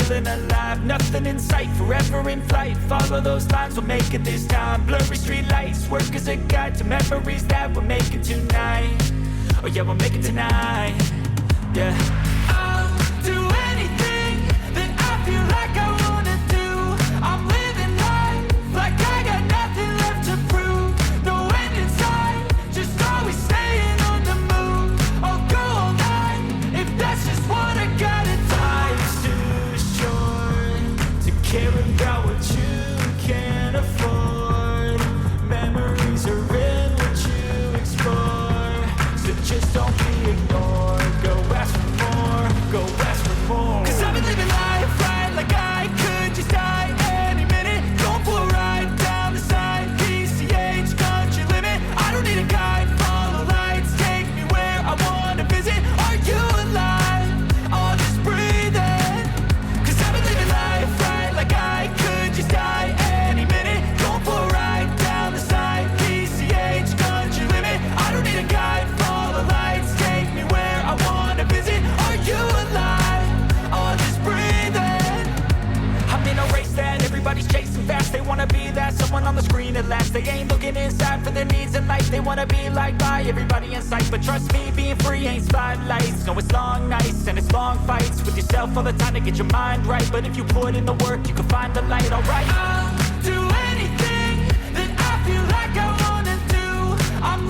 feeling alive. Nothing in sight, forever in flight. Follow those lines, we'll make it this time. Blurry street lights, work as a guide to memories that we're making tonight. Oh yeah, we'll make it tonight. Yeah, I'll do anything that I feel like I wanna do. I'm living life like I got nothing left to prove. No end in sight, just always staying on the move. I'll go all night if that's just what I gotta do. Life's too short to care about what you can't afford. Memories are in what you explore, so just don't be ignored. Go ask for more, go ask for more. Cause I've been living life right like I could just die any minute. Going for a ride down the side, PCH country limit. I don't need a guide, follow lights, take me where I wanna visit. Are you alive? Or just breathing? Cause I've been living life right like I could just die any minute. Going for a ride down the side, PCH country limit. I don't need a guide, follow lights, take me where I wanna visit. Are you alive? Or just breathing? I'm in a race that everybody's chasing fast. They wanna be that someone on the screen at last. They ain't looking inside for their needs in life. They wanna be liked by everybody in sight. But trust me, being free ain't spotlights. No, it's long nights and it's long fights with yourself all the time to get your mind right. But if you put in the work, you can find the light, alright? I'll do anything that I feel like I wanna do. I'm